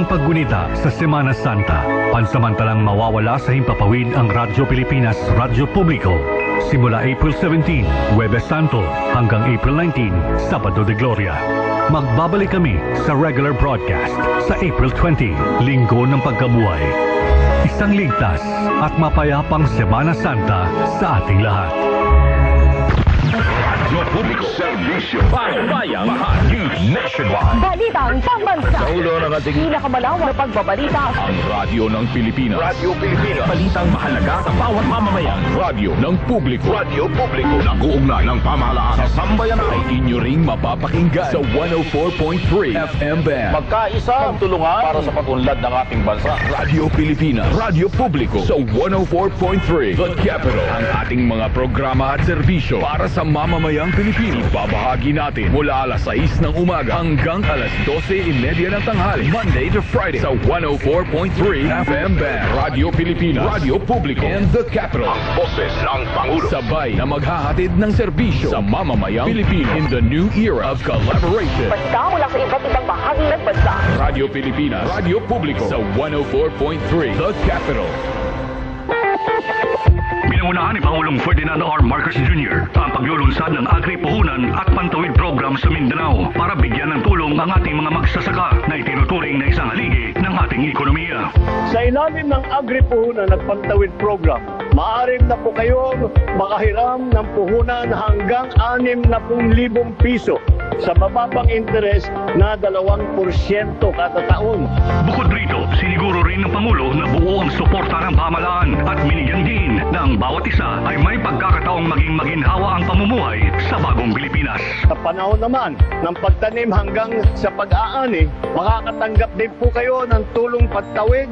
paggunita sa Semana Santa. Pansamantalang mawawala sa himpapawid ang Radyo Pilipinas, Radyo Publiko. Simula April 17, Huwebes Santo, hanggang April 19, Sabado de Gloria. Magbabalik kami sa regular broadcast sa April 20, Linggo ng Pagkabuhay. Isang ligtas at mapayapang Semana Santa sa ating lahat. Radyo Publiko, Servisyo, Pangbayang, News Nationwide. Balitang pambansa. Sa ulo ng ating pinakamalawak na pagbabalita. Ang radyo ng Pilipinas. Radyo Pilipinas. Balitang mahalaga sa bawat mamamayan. Radyo ng Publiko. Radyo Publiko. Nag-uugnay ng pamahalaan sa sambayan ay inyo ring mapapakinggan sa 104.3 FM band. Magkaisa, tulungan para sa pag-unlad ng ating bansa. Radyo Pilipinas. Radyo Publiko sa 104.3 The Capital. Ang ating mga programa at serbisyo para sa mamamayang Pilipino. Ibabahagi natin mula alas 6 ng umaga hanggang alas 12:30 ng tanghali. Monday to Friday sa 104.3 FM band. Radyo Pilipinas, Radyo Publiko, and The Capital. Ang boses ng Pangulo. Sabay na maghahatid ng serbisyo sa mamamayang Pilipino in the new era of collaboration. Basta mula sa iba't ibang bahagi ng bansa. Radyo Pilipinas, Radyo Publiko sa 104.3 The Capital. Pinangunahan ni Pangulong Ferdinand R. Marcos Jr. ang paglulunsad ng Agri-Puhunan at Pantawid Program sa Mindanao para bigyan ng tulong ang ating mga magsasaka na itinuturing na isang haligi ng ating ekonomiya. Sa ilalim ng Agri-Puhunan at Pantawid Program, maaari na po kayong makahiram ng puhunan hanggang 60,000 piso sa mababang interes na 2% kada taon. Bukod rito, siniguro rin ng Pangulo na buo ang suporta ng pamahalaan at binigyan din na ang bawat isa ay may pagkakataong maging maginhawa ang pamumuhay sa bagong Pilipinas. Sa panahon naman ng pagtanim hanggang sa pag-aani, makakatanggap din po kayo ng tulong pagtawid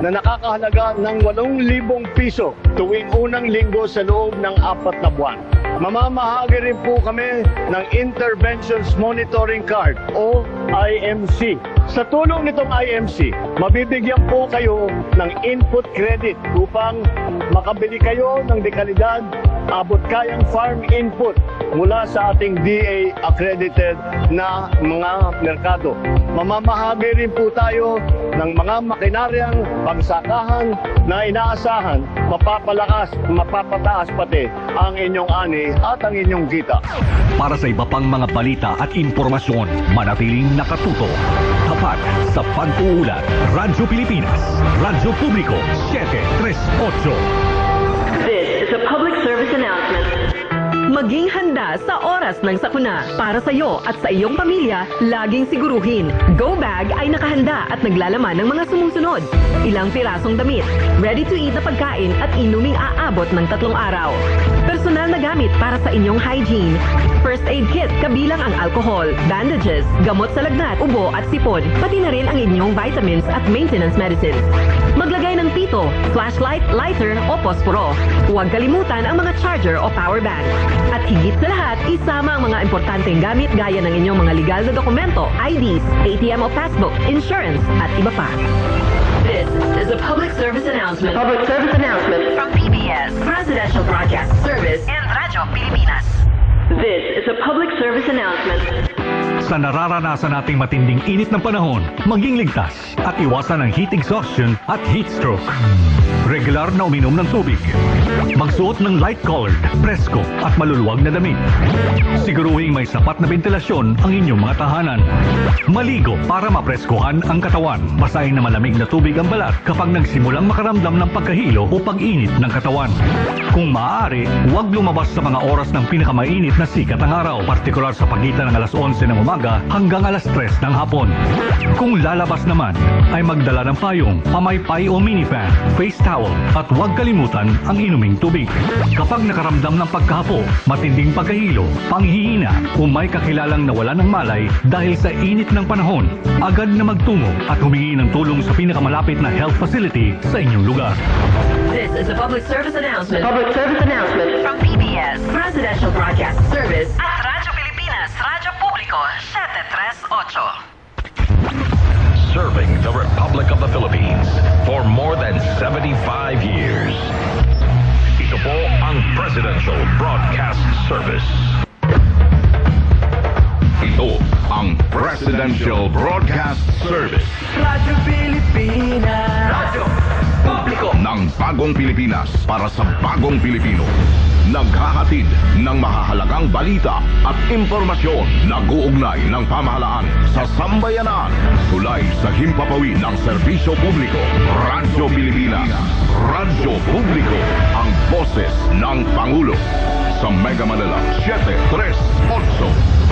na nakakahalaga ng 8,000 piso tuwing unang linggo sa loob ng 4 na buwan. Mamamahagi rin po kami ng Interventions Monitoring Card o IMC. Sa tulong nitong IMC, mabibigyan po kayo ng input credit upang makabili kayo ng dekalidad, abot kayang farm input mula sa ating DA accredited na mga merkado. Mamamahagi rin po tayo ng mga makinaryang pangsakahan na inaasahan, mapapalakas, mapapataas pati ang inyong ani at ang inyong kita. Para sa iba pang mga balita at impormasyon, manatiling nakatuto. Tapat sa pag-uulat, Radyo Pilipinas, Radyo Publiko, 738. This is a public service announcement. Maging handa sa oras ng sakuna. Para sa iyo at sa iyong pamilya, laging siguruhin. Go Bag ay nakahanda at naglalaman ng mga sumusunod. Ilang pirasong damit, ready-to-eat na pagkain at inuming aabot ng 3 araw. Personal na gamit para sa inyong hygiene. First aid kit kabilang ang alcohol, bandages, gamot sa lagnat, ubo at sipon, pati na rin ang inyong vitamins at maintenance medicines. Maglagay ng pito, flashlight, lighter o posporo. Huwag kalimutan ang mga charger o power bank. At higit sa lahat, isama ang mga importanteng gamit gaya ng inyong mga legal na dokumento, IDs, ATM o passbook, insurance at iba pa. This is a public service announcement. Public service announcement from PBS, Presidential Broadcast Service, and Radyo Pilipinas. This is a public service announcement. Sa nararanasan nating matinding init ng panahon, maging ligtas at iwasan ang heat exhaustion at heat stroke. Regular na uminom ng tubig. Magsuot ng light-colored, presko at maluluwag na damit. Siguruhing may sapat na ventilasyon ang inyong mga tahanan. Maligo para mapreskohan ang katawan. Basahin na malamig na tubig ang balat kapag nagsimulang makaramdam ng pagkahilo o pag-init ng katawan. Kung maaari, huwag lumabas sa mga oras ng pinakamainit na sikat ng araw, partikular sa pagitan ng alas 11 ng umaga hanggang alas 3 ng hapon. Kung lalabas naman, ay magdala ng payong, pamaypay o minifan, face towel at huwag kalimutan ang inuming tubig. Kapag nakaramdam ng pagkahapo, matinding pagkahilo, panghihina o may kakilalang nawala ng malay dahil sa init ng panahon, agad na magtungo at humingi ng tulong sa pinakamalapit na health facility sa inyong lugar. This is a public service announcement. Public service announcement from PBS, Presidential Broadcast Service at Radyo Pilipinas, Radyo Publiko, 738. Serving the Republic of the Philippines for more than 75 years. Ito po ang Presidential Broadcast Service. Ito ang Presidential Presidential Broadcast Service Radyo Pilipinas. Radyo Publiko ng Bagong Pilipinas para sa Bagong Pilipino. Naghahatid ng mahahalagang balita at impormasyon na uugnay ng pamahalaan sa sambayanan. Tulay sa himpapawid ng serbisyo publiko. Radyo Pilipinas. Radyo Publiko. Ang boses ng Pangulo. Sa Mega Manila, 738.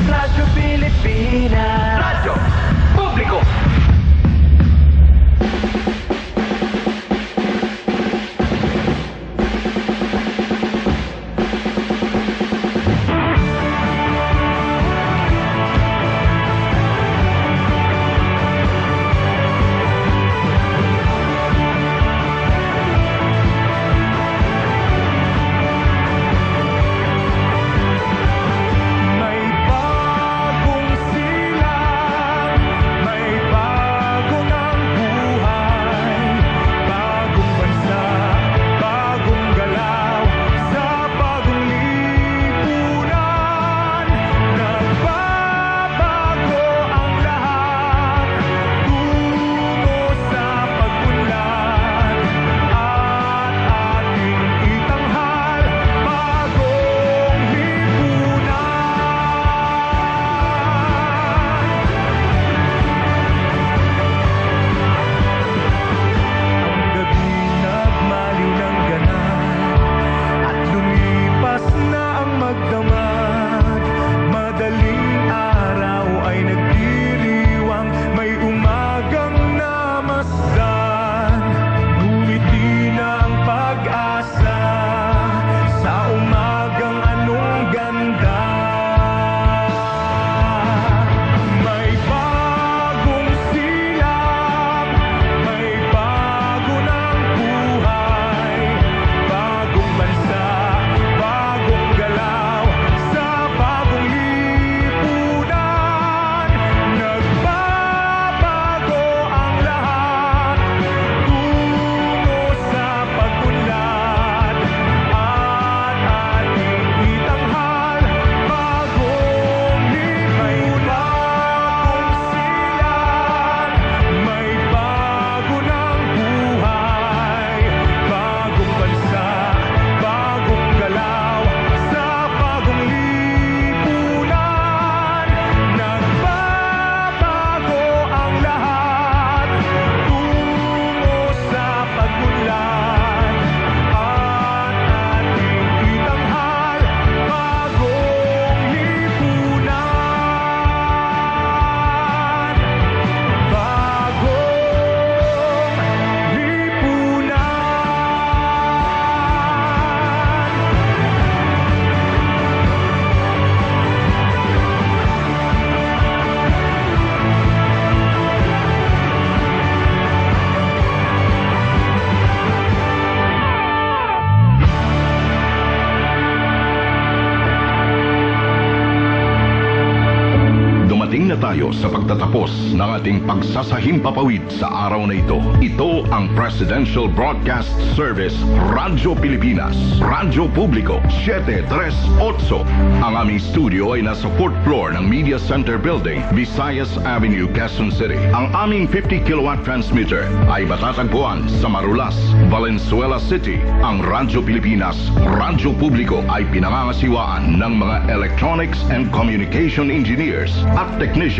Radyo Pilipinas. Radyo Publiko. Tayo sa pagtatapos ng ating pagsasahimpapawid sa araw na ito. Ito ang Presidential Broadcast Service Radyo Pilipinas. Radyo Publiko 738. Ang aming studio ay nasa 4th floor ng Media Center Building, Visayas Avenue, Quezon City. Ang aming 50 kilowatt transmitter ay matatagpuan sa Marulas, Valenzuela City. Ang Radyo Pilipinas, Radyo Publiko ay pinangangasiwaan ng mga electronics and communication engineers at technicians.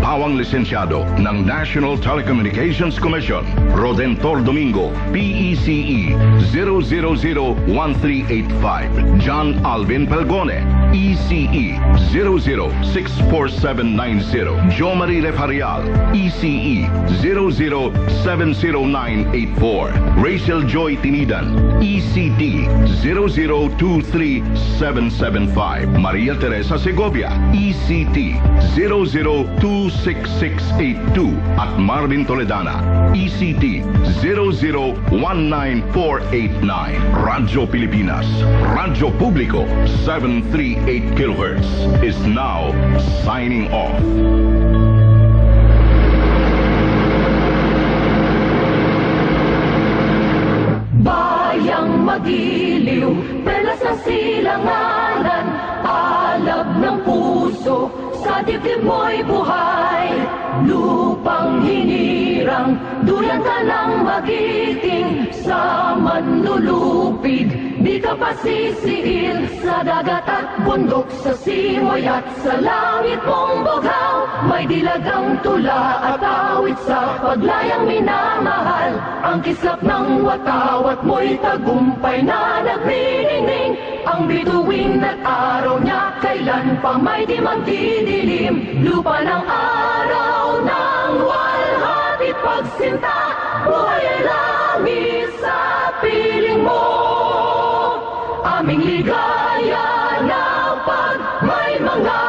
Pawang lisensyado ng National Telecommunications Commission. Rodentor Domingo, PECE 0001385. John Alvin Pelgone, ECE 0064790. Jo Marie Refarial, ECE 0070984. Rachel Joy Tinidan, ECT 0023775. Maria Teresa Segovia, ECT 0026682. At Marvin Toledana, ECT 0019489. Radyo Pilipinas, Radyo Publiko 738 kHz is now signing off. Bayang magiliw, perlas ng silanganan, alab ng puso, sa dibdib mo'y buhay. duyan ka ng magiting sa manlulupig. Di ka pasisiil sa dagat at bundok, sa simoy at sa langit mong bughaw. May dilagang tula at awit sa paglayang minamahal. Ang kislap ng watawat mo'y tagumpay na nagniningning. Ang bituin at araw niya kailan pa may di magdidilim. Lupa ng araw ng walhati pagsinta, buhay ay langis sa piling mo. Aming ligaya na pag may mga